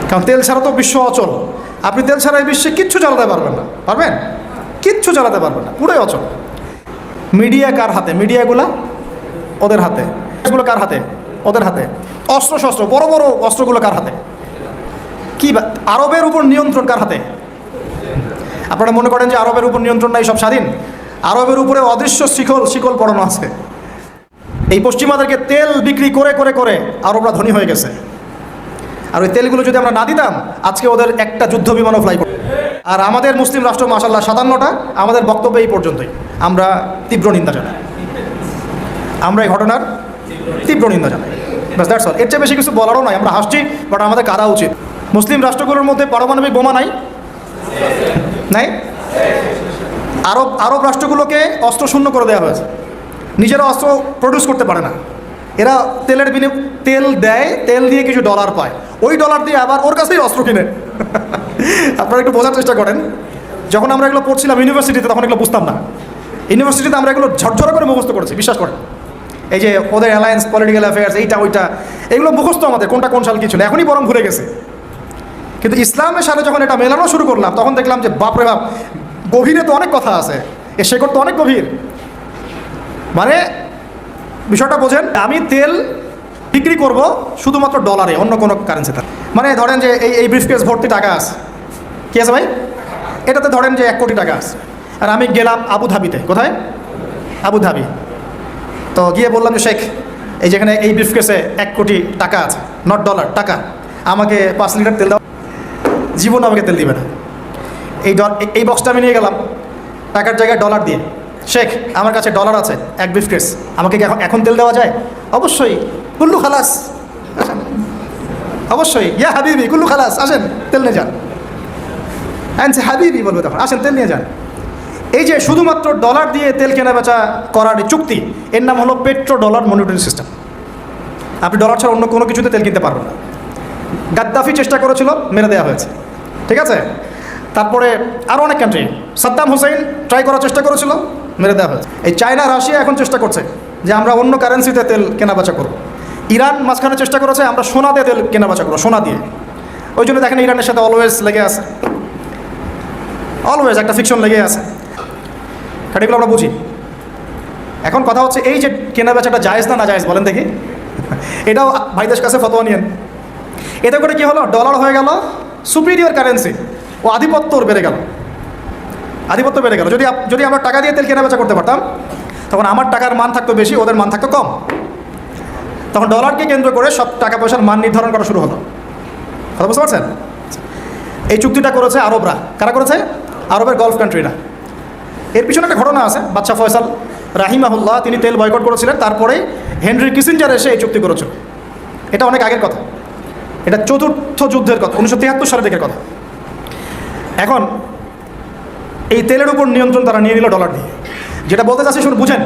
কারণ তেল ছাড়া তো বিশ্ব অচল। আপনি তেল ছাড়া এই বিশ্বে কিচ্ছু চালাতে পারবেন না, পারবেন? কিচ্ছু চালাতে পারবেন না, পুরোই অচল। মিডিয়া কার হাতে? মিডিয়াগুলা ওদের হাতে। এগুলো কার হাতে? ওদের হাতে। অস্ত্র শস্ত্র, বড় বড় অস্ত্রগুলো কার হাতে? কি আরবের উপর নিয়ন্ত্রণ কার হাতে? আপনারা মনে করেন যে আরবের উপর নিয়ন্ত্রণ নাই, সব স্বাধীন? আরবের উপরে অদৃশ্য শিকল পড়ানো আছে। এই পশ্চিমাদেরকে তেল বিক্রি করে করে করে আরবরা ধনী হয়ে গেছে। আর ওই তেলগুলো যদি আমরা না দিতাম, আজকে ওদের একটা যুদ্ধ বিমানও ফ্লাই করত। আর আমাদের মুসলিম রাষ্ট্র মাশাআল্লাহ 57টা। আমাদের বক্তব্য এই পর্যন্তই। আমরা তীব্র নিন্দা জানাই, আমরা এই ঘটনার তীব্র নিন্দা জানাই। বাস, দ্যাটস অল। এর চেয়ে বেশি কিছু বলারও নয়। আমরা হাসছি, বাট আমাদের কাঁদা উচিত। মুসলিম রাষ্ট্রগুলোর মধ্যে পারমাণবিক বোমা নাই? নাই? আরব রাষ্ট্রগুলোকে অস্ত্র শূন্য করে দেওয়া হয়েছে। নিজেরা অস্ত্র প্রডিউস করতে পারে না। এরা তেলের তেল দেয়, তেল দিয়ে কিছু ডলার পায়, ওই ডলার দিয়ে আবার ওর কাছেই অস্ত্র কিনে। আপনারা একটু বোঝার চেষ্টা করেন। যখন আমরা এগুলো পড়ছিলাম ইউনিভার্সিটিতে, তখন এগুলো বুঝতাম না। ইউনিভার্সিটিতে আমরা এগুলো ঝরঝরা করে মুখস্থ করেছি, বিশ্বাস করেন। এই যে ওদের অ্যালায়েন্স, পলিটিক্যাল অ্যাফেয়ার্স, এইটা ওইটা, এগুলো মুখস্থ আমাদের, কোনটা কোন সাল কি ছিল, এখনই বরং ভুলে গেছে। কিন্তু ইসলামের সাথে যখন এটা মেলানো শুরু করলাম, তখন দেখলাম যে বাপরে বাপ, গভীরে তো অনেক কথা আছে, এর শেকড় তো অনেক গভীর। মানে বিষয়টা বোঝেন, আমি তেল বিক্রি করব শুধুমাত্র ডলারে, অন্য কোনো কারেন্সিতে। মানে ধরেন যে এই ব্রিফকেস ভর্তি টাকা আছে, কি আছে ভাই? এটাতে ধরেন যে 1 কোটি টাকা আছে। আর আমি গেলাম আবুধাবিতে। কোথায়? আবুধাবি। তো গিয়ে বললাম যে শেখ, এই যেখানে এই ব্রিফকেসে 1 কোটি টাকা আছে, নট ডলার, টাকা, আমাকে 5 লিটার তেল দাও। জীবন আমাকে তেল দিবে না। এই বক্সটা আমি নিয়ে গেলাম টাকার জায়গায় ডলার দিয়ে। শেখ, আমার কাছে ডলার আছে 1 ব্রিফকেস, আমাকে কি এখন তেল দেওয়া যায়? অবশ্যই। কুল্লু খালাস, অবশ্যই। ইয়া হাবিবি কুল্লু খালাস, আসেন তেল নিয়ে যান। আনছে হাবিবি বলবে তখন, আসেন তেল নিয়ে যান। এই যে শুধুমাত্র ডলার দিয়ে তেল কেনা বেচা করার চুক্তি, এর নাম হলো পেট্রো ডলার মনিটরি সিস্টেম। আপনি ডলার ছাড়া অন্য কোনো কিছুতে তেল কিনতে পারবেন না। গাদ্দাফি চেষ্টা করেছিল, মেরে দেওয়া হয়েছে, ঠিক আছে? তারপরে আরও অনেক কান্ট্রি, সাদ্দাম হুসাইন ট্রাই করার চেষ্টা করেছিল, মেরে দেওয়া হয়েছে। এই চায়না, রাশিয়া এখন চেষ্টা করছে যে আমরা অন্য কারেন্সিতে তেল কেনাবেচা করব। ইরান মাঝখানে চেষ্টা করেছে আমরা সোনা দিয়ে তেল কেনাবেচা করবো, সোনা দিয়ে। ওই জন্য দেখেন ইরানের সাথে অলওয়েজ লেগে আছে, অলওয়েজ একটা ফিকশন লেগে আছে। কারণ এগুলো আমরা বুঝি। এখন কথা হচ্ছে, এই যে কেনাবেচাটা জায়েজ না জায়েজ বলেন দেখি? এটাও ভাইদের কাছে ফতোয়া নিয়েন। এতে করে কি হলো? ডলার হয়ে গেল সুপিরিয়র কারেন্সি, ও আধিপত্য বেড়ে গেল, আধিপত্য বেড়ে গেল। যদি আমরা টাকা দিয়ে তেল কেনাবেচা করতে পারতাম, তখন আমার টাকার মান থাকতো বেশি, ওদের মান থাকতো কম। তখন ডলারকে কেন্দ্র করে সব টাকা পয়সার মান নির্ধারণ করা শুরু হলো। কথা বুঝতে পারছেন? এই চুক্তিটা করেছে আরবরা। কারা করেছে? আরবের গলফ কান্ট্রিরা। এর পিছনে একটা ঘটনা আছে। বাদশাহ ফয়সাল রাহিমাহুল্লাহ, তিনি তেল বয়কট করেছিলেন, তারপরে হেনরি কিসিঞ্জার এসে এই চুক্তি করেছিল। এটা অনেক আগের কথা, এটা 4th যুদ্ধের কথা, 1973 সালের দিকের কথা। এখন এই তেলের উপর নিয়ন্ত্রণ তারা নিয়ে নিল ডলার দিয়ে। যেটা বলতে চাচ্ছি শুনুন, বুঝেন।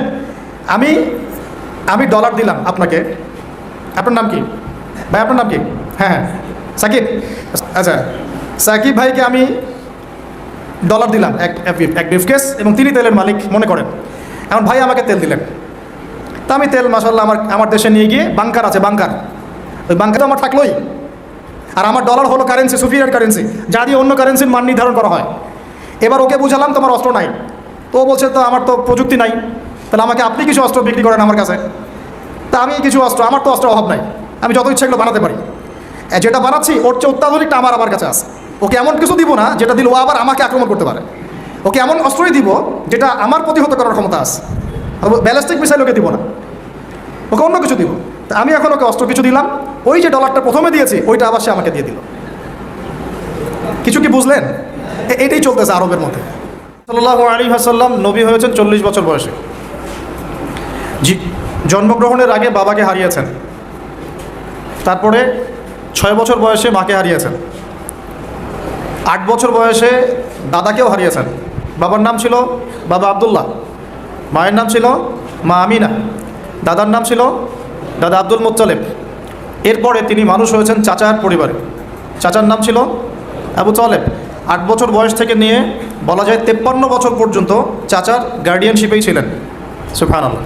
আমি ডলার দিলাম আপনাকে। আপনার নাম কি ভাই? আপনার নাম কি? হ্যাঁ, সাকিব। আচ্ছা, সাকিব ভাইকে আমি ডলার দিলাম এক ব্রিফকেস, এবং তিনি তেলের মালিক মনে করেন। এখন ভাই আমাকে তেল দিলেন, তা আমি তেল মাশাআল্লাহ আমার দেশে নিয়ে গিয়ে, বাংকার আছে, বাংকার, ওই বাংকার তো আমার থাকলোই। আর আমার ডলার হলো কারেন্সি, সুপিরিয়র কারেন্সি, যা দিয়ে অন্য কারেন্সির মান নির্ধারণ করা হয়। এবার ওকে বুঝালাম তোমার অস্ত্র নাই, তো ও বলছে তো আমার তো প্রযুক্তি নাই, তাহলে আমাকে আপনি কিছু অস্ত্র বিক্রি করেন আমার কাছে। তা আমি কিছু অস্ত্র, আমার তো অস্ত্রের অভাব নাই, আমি যত ইচ্ছা এগুলো বানাতে পারি। যেটা বানাচ্ছি ওর চেয়ে অত্যাধুনিকটা আমার কাছে আছে। ওকে এমন কিছু দিব না যেটা দিল ও আবার আমাকে আক্রমণ করতে পারে। ওকে এমন অস্ত্রই দিব যেটা আমার প্রতিহত করার ক্ষমতা আছে। ব্যালিস্টিক মিসাইল ওকে দিব না, ওকে অন্য কিছু দিব। তা আমি এখন ওকে অস্ত্র কিছু দিলাম, ওই যে ডলারটা প্রথমে দিয়েছি ওইটা আবার সে আমাকে দিয়ে দিল। কিছু কি বুঝলেন? এটাই চলতেছে আরবের মধ্যে। সাল্লাল্লাহু আলাইহি ওয়াসাল্লাম নবী হয়েছেন 40 বছর বয়সে। জন্মগ্রহণের আগে বাবাকে হারিয়েছেন, তারপরে 6 বছর বয়সে মাকে হারিয়েছেন, 8 বছর বয়সে দাদাকেও হারিয়েছেন। বাবার নাম ছিল বাবা আবদুল্লাহ, মায়ের নাম ছিল মা আমিনা, দাদার নাম ছিল দাদা আব্দুল মুত্তালিব। এরপরে তিনি মানুষ হয়েছেন চাচার পরিবারে, চাচার নাম ছিল আবু তালেব। 8 বছর বয়স থেকে নিয়ে বলা যায় 53 বছর পর্যন্ত চাচার গার্ডিয়ানশিপেই ছিলেন। সুবহানাল্লাহ।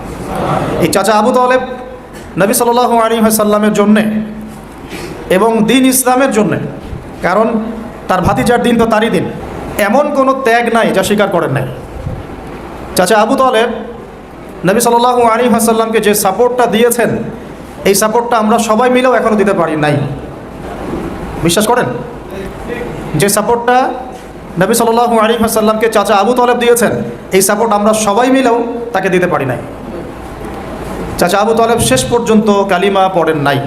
এই চাচা আবু তালেব নবী সাল্লাল্লাহু আলাইহি ওয়াসাল্লামের জন্যে এবং দ্বীন ইসলামের জন্যে কারণ তার ভাতিজার দিন তো তারই দিন। এমন কোনো ত্যাগ নাই যা স্বীকার করেন নাই। চাচা আবু তালেব নবী সাল্লাল্লাহু আলাইহি ওয়াসাল্লামকে যে সাপোর্টটা দিয়েছেন, এই সাপোর্টটা আমরা সবাই মিলেও এখনও দিতে পারি নাই। বিশ্বাস করেন? যে সাপোর্টটা নবী সাল্লাল্লাহু আলাইহি ওয়াসাল্লামকে চাচা আবু তালেব দিয়েছেন, এই সাপোর্ট আমরা সবাই মিলেও তাকে দিতে পারি নাই। চাচা আবু তালেব শেষ পর্যন্ত কালিমা পড়েন নাই।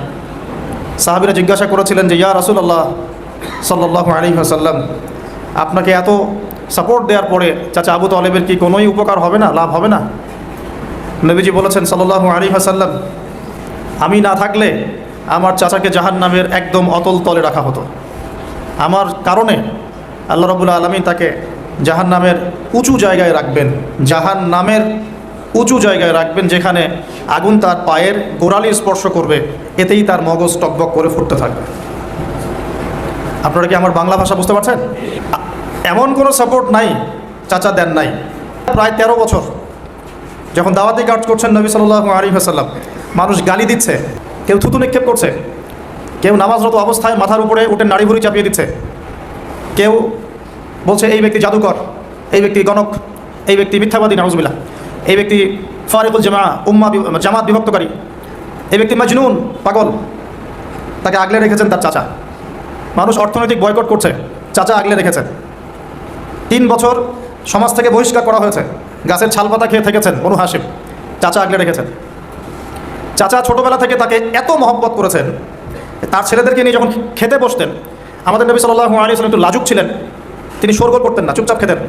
সাহাবীরা জিজ্ঞাসা করেছিলেন যে ইয়া রাসূলুল্লাহ সাল্লাল্লাহু আলাইহি ওয়াসাল্লাম, আপনাকে এত সাপোর্ট দেওয়ার পরে চাচা আবু তালেবের কি কোনোই উপকার হবে না, লাভ হবে না? নবীজি বলেছেন সাল্লাল্লাহু আলাইহি ওয়াসাল্লাম, আমি না থাকলে আমার চাচাকে জাহান্নামের একদম অতল তলে রাখা হতো। আমার কারণে আল্লাহ রাব্বুল আলামিন তাকে জাহান্নামের উঁচু জায়গায় রাখবেন, জাহান্নামের উঁচু জায়গায় রাখবেন, যেখানে আগুন তার পায়ের গোড়ালি স্পর্শ করবে, এতেই তার মগজ টকবক করে ফুটতে থাকবে। আপনারা কি আমার বাংলা ভাষা বুঝতে পারছেন? এমন কোনো সাপোর্ট নাই চাচা দেন নাই। প্রায় 13 বছর যখন দাওয়াতি কাজ করছেন নবী সাল্লাল্লাহু আলাইহি ওয়াসাল্লাম, মানুষ গালি দিচ্ছে, কেউ থুতু নিক্ষেপ করছে, কেউ নামাজরত অবস্থায় মাথার উপরে উঠে নাড়ি ভুড়ি চাপিয়ে দিচ্ছে, কেউ বলছে এই ব্যক্তি জাদুকর, এই ব্যক্তি গণক, এই ব্যক্তি মিথ্যাবাদী, নাউজুবিল্লাহ, এই ব্যক্তি ফারিকুল জামাত বিভক্তকারী, এই ব্যক্তি মাজনুন, পাগল। তাকে আগলে রেখেছেন তার চাচা। মানুষ অর্থনৈতিক বয়কট করছে, চাচা আগলে রেখেছেন। 3 বছর সমাজ থেকে বহিষ্কার করা হয়েছে, গাছের ছালপাতা খেয়ে থেকেছেন বনু হাশিম, চাচা আগলে রেখেছেন। চাচা ছোটোবেলা থেকে তাকে এত মহব্বত করেছেন, তার ছেলেদেরকে নিয়ে যখন খেতে বসতেন, আমাদের নবী সাল্লাল্লাহু আলাইহি ওয়াসাল্লাম একটু লাজুক ছিলেন, তিনি শোরগোল করতেন না, চুপচাপ খেতেন।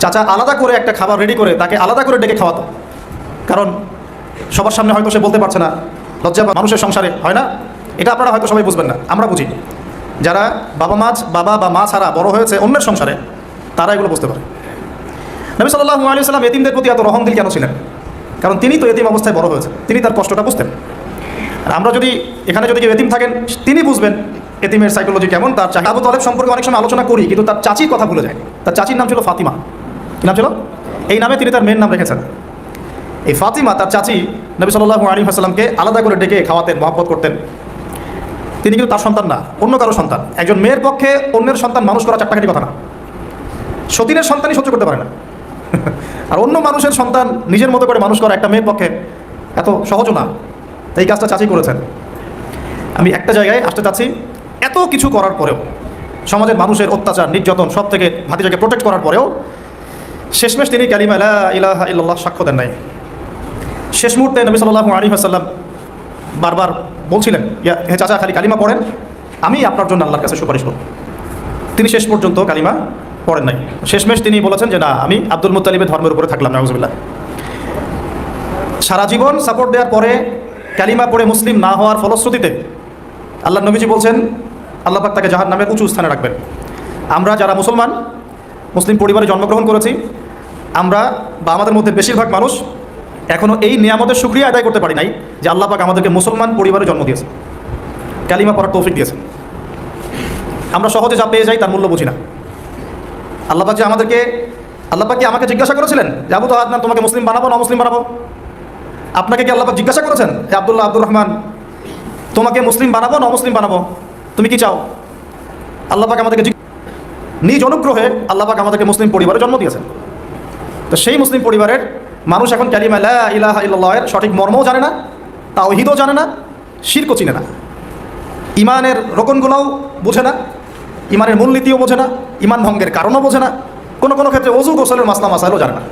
চাচা আলাদা করে একটা খাবার রেডি করে তাকে আলাদা করে ডেকে খাওয়াতো, কারণ সবার সামনে হয়তো সে বলতে পারছে না, লজ্জা মানুষের সংসারে হয় না, এটা আপনারা হয়তো সবাই বুঝবেন না, আমরা বুঝি। যারা বাবা বা মা ছাড়া বড় হয়েছে অন্যের সংসারে, তারা এগুলো বুঝতে পারে। নবী সাল্লাল্লাহু আলাইহি ওয়াসাল্লাম এতিমদের প্রতি এত রহমদিল কেন ছিলেন? কারণ তিনি তো এতিম অবস্থায় বড় হয়েছে, তিনি তার কষ্টটা বুঝতেন। আর আমরা যদি এখানে যদি কেউ এতিম থাকেন, তিনি বুঝবেন এতিমের সাইকোলজি কেমন। তার আবু তালেব সম্পর্কে অনেক সময় আলোচনা করি, কিন্তু তার চাচির কথা ভুলে যায়। তার চাচির নাম ছিল ফাতিমা। কী নাম ছিল? এই নামে তিনি তার মেয়ের নাম রেখেছেন। এই ফাতিমা তার চাচি নবী সাল্লাল্লাহু আলাইহি ওয়াসাল্লামকে আলাদা করে ডেকে খাওয়াতেন, মহব্বত করতেন। তিনি কিন্তু তার সন্তান না, অন্য কারো সন্তান। একজন মেয়ের পক্ষে অন্যের সন্তান মানুষ করা চারটাখানি কথা না। সতীনের সন্তানই সহ্য করতে পারে না, আর অন্য মানুষের সন্তান নিজের মতো করে মানুষ করা একটা মেয়ের পক্ষে এত সহজও না। এই কাজটা চাচি করেছেন। আমি একটা জায়গায় আসতে চাচ্ছি, এত কিছু করার পরেও, সমাজের মানুষের অত্যাচার নির্যাতন সব থেকে ভাতিজাকে প্রোটেক্ট করার পরেও শেষমেশ তিনি কালিমা লা ইলাহা ইল্লাল্লাহ সাক্ষ্য দেন নাই। শেষ মুহূর্তে নবী সাল্লাল্লাহু আলাইহি ওয়াসাল্লাম বারবার বলছিলেন, হে চাচা, খালি কালিমা পড়েন, আমি আপনার জন্য আল্লাহর কাছে সুপারিশ করব। তিনি শেষ পর্যন্ত কালিমা পড়েন নাই। শেষমেশ তিনি বলেছেন যে না, আমি আব্দুল মুত্তালিবের ধর্মের উপরে থাকলাম, নাউজুবিল্লাহ। সারা জীবন সাপোর্ট দেওয়ার পরে কালিমা পড়ে মুসলিম না হওয়ার ফলশ্রুতিতে আল্লাহ নবীজি বলছেন আল্লাহ পাক তাকে জাহান্নামের উঁচু স্থানে রাখবেন। আমরা যারা মুসলমান, মুসলিম পরিবারে জন্মগ্রহণ করেছি, আমরা বা আমাদের মধ্যে বেশিরভাগ মানুষ এখনও এই নিয়ামতের শুকরিয়া আদায় করতে পারি নাই যে আল্লাহ পাক আমাদেরকে মুসলমান পরিবারে জন্ম দিয়েছে, কালিমা পড়ার তৌফিক দিয়েছে। আমরা সহজে যা পেয়ে যাই তার মূল্য বুঝি না। আল্লাহ পাক যে আল্লাহ পাক কি আমাকে জিজ্ঞাসা করেছিলেন যে আবু তালেব, তোমাকে মুসলিম বানাবো না মুসলিম বানাবো? আপনাকে কি আল্লাহ পাক জিজ্ঞাসা করেছেন যে আব্দুল্লাহ, আব্দুর রহমান, তোমাকে মুসলিম বানাবো না মুসলিম বানাবো, তুমি কি চাও? আল্লাহ পাক আমাদেরকে নিজ অনুগ্রহে আল্লাহ পাক আমাদেরকে মুসলিম পরিবারে জন্ম দিয়েছেন। তো সেই মুসলিম পরিবারের মানুষ এখন কালিমা লা ইলাহা ইল্লাল্লাহের সঠিক মর্মও জানে না, তাওহীদও জানে না, শিরকও চিনে না, ইমানের রোকনগুলোও বোঝে না, ইমানের মূলনীতিও বোঝে না, ইমান ভঙ্গের কারণও বোঝে না, কোনো ক্ষেত্রে ওযু গোসলের মাসলা মাসাইলও জানে না,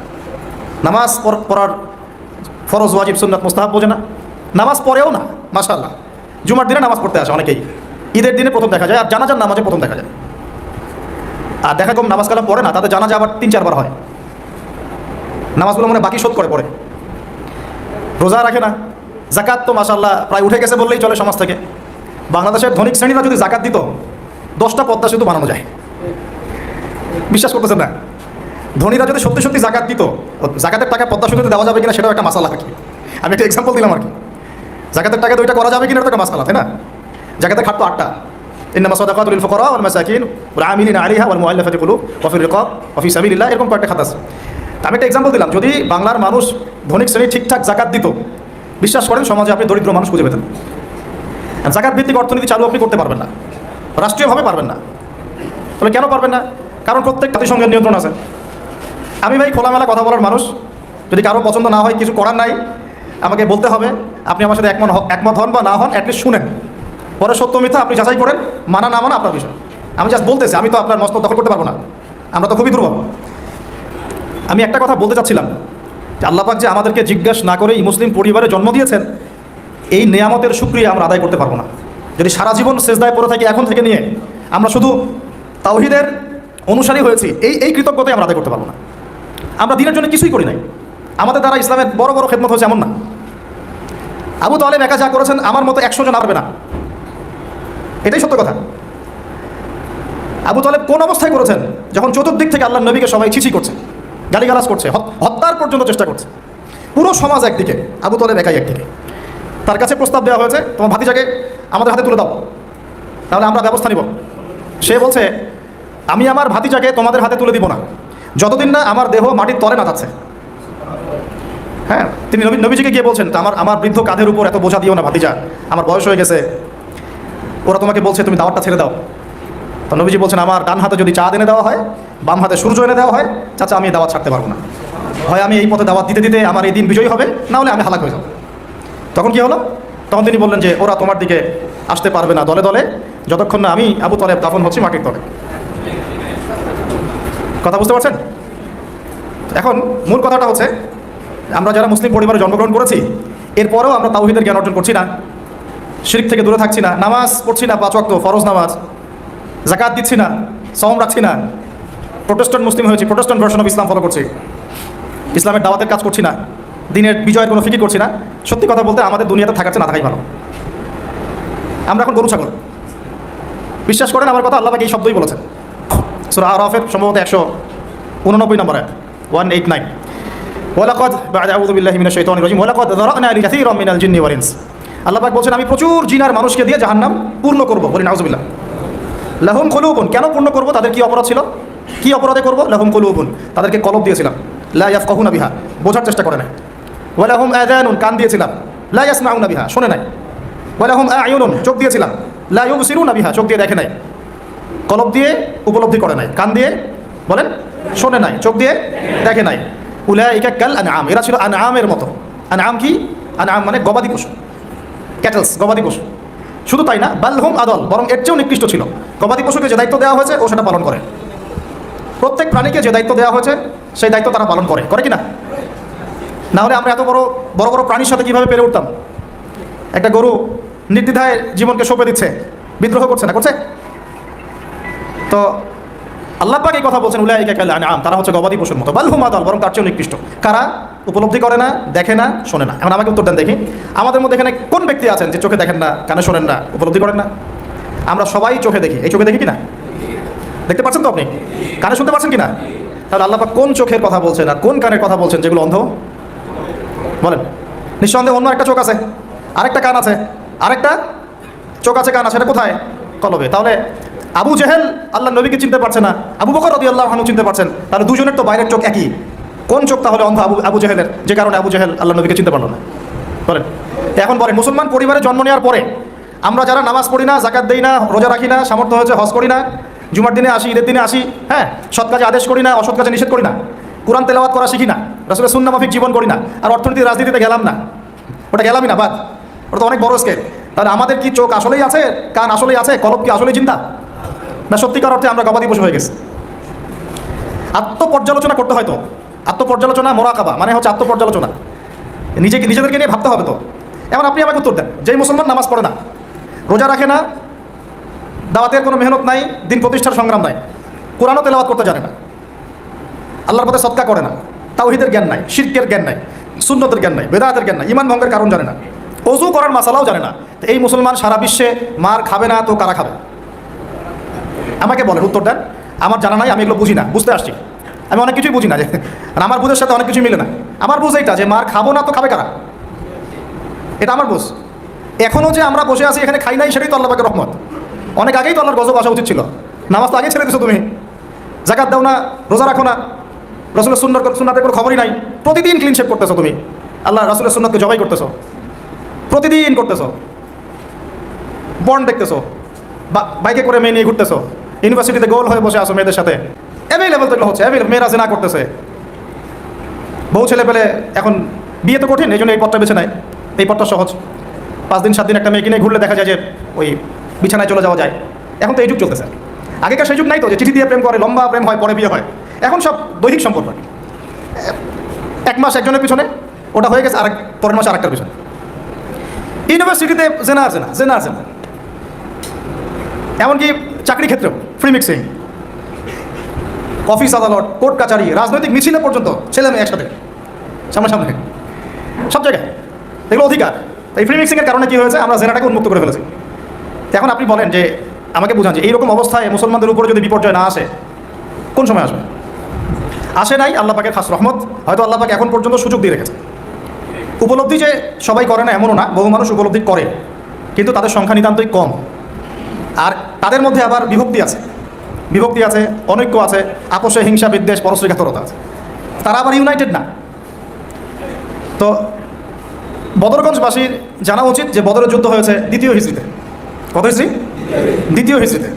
নামাজ পড়ার ফরজ ওয়াজিব সুন্নাত মুস্তাহাব বোঝে না, নামাজ পড়েও না। মাশাআল্লাহ, জুমার দিনে নামাজ পড়তে আসে অনেকেই, ঈদের দিনে প্রথম দেখা যায়, আর জানাজার নামাজে প্রথম দেখা যায়। আর দেখা কম নামাজ কালাম পড়ে না, তাদের জানাজা আবার 3-4 বার হয়। নামাজগুলো মনে বাকি শোধ করে পড়ে, রোজা রাখে না। জাকাত তো মাশাআল্লাহ প্রায় উঠে গেছে বললেই চলে সমাজ থেকে। বাংলাদেশের ধনিক শ্রেণীরা যদি জাকাত দিত, 10টা পদ্মা সেতু বানানো যায়। বিশ্বাস করতেছেন না? ধনীরা যদি সত্যি সত্যি জাকাত দিত, জাকাতের টাকা পদ্মা সেতুতে দেওয়া যাবে কিনা সেটাও একটা মাসালা আর কি। আমি একটা এক্সাম্পল দিলাম আর কি। জাকাতের টাকা ওইটা করা যাবে কিনা এটা একটা মাসালা, তাই না? জাকাতের খাত তো 8টা, ইন্নামা সাদাকাতুল লিল ফুকারা ওয়াল মাসাকিন ওয়াল আমিলিনা আলাইহা ওয়াল মুআল্লাফাতি কুলুব ওয়া ফির রিকাব ওয়া ফি সাবিলিল্লাহ, এরকম কয়েকটা খাত আছে। আমি একটা এক্সাম্পল দিলাম। যদি বাংলার মানুষ ধনিক শ্রেণী ঠিকঠাক জাকাত দিত, বিশ্বাস করেন সমাজে আপনি দরিদ্র মানুষ খুঁজে পেতেন। জাকাত ভিত্তিক অর্থনীতি চালু আপনি করতে পারবেন না। রাষ্ট্রীয়ভাবে পারবেন না। তাহলে কেন পারবেন না? কারণ প্রত্যেক জাতিসংঘের নিয়ন্ত্রণ আছে। আমি ভাই খোলামেলা কথা বলার মানুষ, যদি কারো পছন্দ না হয় কিছু করার নাই, আমাকে বলতে হবে। আপনি আমার সাথে একমত হন বা না হন, অ্যাটলিস্ট শুনেন, পরে সত্য মিথ্যা আপনি যাচাই করেন, মানা না মানা আপনার বিষয়। আমি জাস্ট বলতেছি, আমি তো আপনার মস্তক দখল করতে পারবো না, আমরা তো খুবই দুর্বল। আমি একটা কথা বলতে চাচ্ছিলাম যে আল্লাহ পাক যে আমাদেরকে জিজ্ঞাসা না করেই মুসলিম পরিবারে জন্ম দিয়েছেন, এই নেয়ামতের শুকরিয়া আমরা আদায় করতে পারবো না। যদি সারা জীবন সেজদায় পড়ে থাকি এখন থেকে নিয়ে আমরা শুধু তাওহীদের অনুসারী হয়েছি, এই কৃতজ্ঞতাই আমরা আদায় করতে পারবো না। আমরা দিনের জন্য কিছুই করি নাই, আমাদের দ্বারা ইসলামের বড় বড় খেদমত হয়েছে এমন না। আবু তালেব একা যা করেছেন আমার মতো 100 জন পারবে না, এটাই সত্য কথা। আবু তালেব কোন অবস্থায় করেছেন? যখন চতুর্দিক থেকে আল্লাহর নবীকে সবাই ছিছি করছে, গালিগালাজ করছে, হত্যার পর্যন্ত চেষ্টা করছে। পুরো সমাজ একদিকে, আবু তালেব একাই একদিকে। তার কাছে প্রস্তাব দেওয়া হয়েছে, তোমার ভাতিজাকে আমাদের হাতে তুলে দাও, তাহলে আমরা ব্যবস্থা নিব। সে বলছে, আমি আমার ভাতিজাকে তোমাদের হাতে তুলে দিব না যতদিন না আমার দেহ মাটির তলে না যাচ্ছে। হ্যাঁ, তিনি নবীজিকে গিয়ে বলছেন, আমার বৃদ্ধ কাঁধের উপর এত বোঝা দিও না ভাতিজা, আমার বয়স হয়ে গেছে, ওরা তোমাকে বলছে তুমি দাওয়াতটা ছেড়ে দাও। তো নবীজি বলছেন, আমার ডান হাতে যদি চাঁদ এনে দেওয়া হয়, বাম হাতে সূর্য এনে দেওয়া হয়, চাচা আমি দাওয়াত ছাড়তে পারবো না। হয় আমি এই পথে দাওয়াত দিতে দিতে আমার এই দিন বিজয়ী হবে, না হলে আমি হালাক হয়ে যাব। তখন কি হলো? তখন তিনি বললেন যে ওরা তোমার দিকে আসতে পারবে না দলে দলে, যতক্ষণ না আমি আবু তালেব দাফন হচ্ছি মাটির তলে। কথা বুঝতে পারছেন? এখন মূল কথাটা হচ্ছে, আমরা যারা মুসলিম পরিবারে জন্মগ্রহণ করেছি, এরপরেও আমরা তাওহীদের জ্ঞান অর্জন করছি না, শিরক থেকে দূরে থাকছি না, নামাজ পড়ছি না 5 ওয়াক্ত ফরজ নামাজ, যাকাত দিচ্ছি না, সওম রাখছি না, প্রোটেস্ট্যান্ট মুসলিম হয়েছি, Protestant version of Islam follow করছি, ইসলামের দাওয়াতের কাজ করছি না, দিনের বিজয়ের কোনো ফিকির করছি না। সত্যি কথা বলতে আমাদের দুনিয়াতে থাকাচ্ছে না থাকাই ভালো। আমরা এখন গরু ছাগল। বিশ্বাস করেন আমার কথা, আল্লাহ পাক এই শব্দই বলেছেন সূরা আরাফের সম্ভবত 189 নম্বর আয়াত 189, ওয়ালাকাদ বা'দা আউযু বিল্লাহি মিনাশ শাইতানির রাজিম ওয়ালাকাদ যারানা লিকাসীরিন মিনাল জিন্নি ওয়াল ইনস। আল্লাহ পাক বলছেন, আমি প্রচুর জিন আর মানুষকে দিয়ে জাহান্নাম পূর্ণ করব। বলি নাউযুবিল্লাহ। লাহুম কুলুবুন, কেন পূর্ণ করব? তাদের কি অপরাধ ছিল? কি অপরাধে করব? লাহুম কুলুবুন, তাদেরকে কলব দিয়েছিলাম, লা ইয়াফকাহুনা বিহা, বোঝার চেষ্টা করে না। ওয়া লাহুম আযানুন, কান দিয়েছিলাম, লা ইয়াসমাউনা বিহা, শোনে নাই। ওয়া লাহুম আ'য়ুনুন, চোখ দিয়েছিলাম, লা ইউবসিরুনা বিহা, চোখ দিয়ে দেখে নাই, কলব দিয়ে উপলব্ধি করে নাই, কান দিয়ে বলেন শোনে নাই, চোখ দিয়ে দেখে নাই। উলাইকা কাল আনআম, এরা ছিল আনআমের মতো। আনআম কি? আনআম মানে গবাদি পশু, ক্যাটেলস, গবাদি পশু। শুধু তাই না, বালহুম আদল, বরং এর চেয়েও নিকৃষ্ট ছিল। গবাদি পশুকে যে দায়িত্ব দেওয়া হয়েছে ও সেটা পালন করে। প্রত্যেক প্রাণীকে যে দায়িত্ব দেওয়া হয়েছে সেই দায়িত্ব তারা পালন করে, করে কি না? না হলে আমরা এত বড় বড় বড় প্রাণীর সাথে কীভাবে পেরে উঠতাম? একটা গরু নির্দ্বিধায় জীবনকে সঁপে দিচ্ছে, বিদ্রোহ করছে না, করছে? তো আল্লাহ পাক এই কথা বলছেন, উলাইকা কাল আনআম, তারা হচ্ছে গবাদি পশুর মতো। বালহুম আদল, বরং তার চেয়েও নিকৃষ্ট। কারা? উপলব্ধি করে না, দেখে না, শোনে না। এখন আমাকে উত্তর দেন দেখি, আমাদের মধ্যে এখানে কোন ব্যক্তি আছেন যে চোখে দেখেন না, কানে শোনেন না, উপলব্ধি করেন না? আমরা সবাই চোখে দেখি। এই চোখে দেখি কি না? দেখতে পাচ্ছেন তো আপনি? কানে শুনতে পাচ্ছেন কি না? তাহলে আল্লাহ পাক কোন চোখের কথা বলছেন আর কোন কানের কথা বলছেন যেগুলো অন্ধ? বলেন। নিঃসন্দেহে অন্য একটা চোখ আছে, আরেকটা কান আছে, আরেকটা চোখ আছে, কান আছে, এটা কোথায়? কলবে। তাহলে আবু জেহেল আল্লাহ নবীকে চিনতে পারছে না, আবু বকর রাদিয়াল্লাহু আনহু চিনতে পারছেন, তাহলে দুজনের তো বাইরের চোখ একই। কোন চোখ তাহলে অন্ধ? আবু জেহেলের, যে কারণে আবু জেহেল আল্লাহ নবীকে চিনতে পারলো না। বলেন। এখন বলেন, মুসলমান পরিবারে জন্ম নেওয়ার পরে আমরা যারা নামাজ পড়ি না, যাকাত দেই না, রোজা রাখি না, সামর্থ্য হয়েছে হজ করি না, জুমার দিনে আসি, ঈদের দিনে আসি, হ্যাঁ, সৎ কাজে আদেশ করি না, অসৎ কাজে নিষেধ করি না, কোরআন তেলাওয়াত করা শিখি না, রাসূলের সুন্নাহ মাফিক জীবন করি না, আর অর্থনীতি রাজনীতিতে গেলাম না, ওটা গেলামই না, বাদ, ওটা তো অনেক বড় স্কেল। তাহলে আমাদের কি চোখ আসলেই আছে, কান আসলেই আছে, কলব কি আসলেই চিন্তা, না সত্যিকার অর্থে আমরা গবাদি পশু হয়ে গেছি? আত্মপর্যালোচনা করতে হয় তো। আত্মপর্যালোচনা, মোরাকাবা মানে হচ্ছে আত্মপর্যালোচনা, নিজেদেরকে নিয়ে ভাবতে হবে তো। এখন আপনি আমাকে উত্তর দেন, যেই মুসলমান নামাজ পড়ে না, রোজা রাখে না, দাওয়াতের কোনো মেহনত নাই, দিন প্রতিষ্ঠার সংগ্রাম নাই, কোরআনও তেলাওয়াত করতে জানে না, আল্লাহর পথে সদকা করে না, তাওহীদের জ্ঞান নাই, শিরকের জ্ঞান নাই, সুন্নতের জ্ঞান নাই, বেদাতের জ্ঞান নাই, ঈমান ভঙ্গের কারণ জানে না, ওযু করার মাসালাও জানে না, তো এই মুসলমান সারা বিশ্বে মার খাবে না তো কারা খাবে? আমাকে বলেন, উত্তর দেন। আমার জানা নাই, আমি এগুলো বুঝি না, বুঝতে আসছি। আমি অনেক কিছুই বুঝি না, আর আমার বুঝের সাথে অনেক কিছুই মিলে না। আমার বুঝ এইটা যে মার খাবো না তো খাবে কারা, এটা আমার বুঝ। এখনও যে আমরা বসে আছি এখানে খাই নাই, সেটাই তো আল্লাহ পাকের রহমত। অনেক আগেই তো আল্লাহর গজব আসা উচিত ছিল। নামাজ তো আগে ছেড়ে দিছো তুমি, যাকাত দাও না, রোজা রাখো না, রাসূলের সুন্নাতের কোনো খবরই নাই, প্রতিদিন ক্লিন শেভ করতেছো তুমি, আল্লাহ রাসূলের সুন্নাতকে জবাই করতেছো, প্রতিদিন করতেছো, বন্ড দেখতেছো, বাইকে করে মেয়ে নিয়ে ঘুরতেছো, ইউনিভার্সিটিতে গোল হয়ে বসে আসো মেয়েদের সাথে, অ্যাভেলেবল তো এগুলো হচ্ছে, মেয়েরা জেনা করতেছে। বউ ছেলে পেলে এখন বিয়ে তো কঠিন, এই জন্য এই পথটা বেছে নেয়, এই পথটা সহজ। 5 দিন 7 দিন একটা মেয়ে কিনে ঘুরলে দেখা যায় যে ওই বিছানায় চলে যাওয়া যায়। এখন তো এই যুগ চলতেছে। আগেকার সেই যুগ নাই তো, যে চিঠি দিয়ে প্রেম করে, লম্বা প্রেম হয়, পরে বিয়ে হয়। এখন সব দৈহিক সম্পর্ক, 1 মাস একজনের পিছনে, ওটা হয়ে গেছে আরেক পরের মাসে আরেকটার পিছনে। ইউনিভার্সিটিতে জেনা আছে না, জেনা আছে না, এমনকি চাকরি ক্ষেত্রেও ফ্রি মিক্সিং, অফিস আদালত, কোর্ট কাচারি, রাজনৈতিক মিছিলে পর্যন্ত ছেলে মেয়ে একসাথে সামনাসামনি, সব জায়গায় এগুলো অধিকার। এই ফ্রি মিক্সিংয়ের কারণে কী হয়েছে, আমরা জেনাটাকে উন্মুক্ত করে ফেলেছি। এখন আপনি বলেন যে, আমাকে বুঝান যে এইরকম অবস্থায় মুসলমানদের উপরে যদি বিপর্যয় না আসে, কোন সময় আসবে? আসে নাই, আল্লাহ পাকের খাস রহমত। হয়তো আল্লাহ পাক এখন পর্যন্ত সুযোগ দিয়ে রেখেছে। উপলব্ধি যে সবাই করে না এমনও না, বহু মানুষ উপলব্ধি করে, কিন্তু তাদের সংখ্যা নিতান্তই কম। আর তাদের মধ্যে আবার বিভক্তি আছে, অনৈক্য আছে, আপোষে হিংসা বিদ্বেষ পরশ্রীঘাতরতা আছে, তারা আবার ইউনাইটেড না। তো বদরগঞ্জবাসীর জানা উচিত যে বদরের যুদ্ধ হয়েছে 2য় হিজরিতে। কত হিজরি? 2য় হিজরিতে।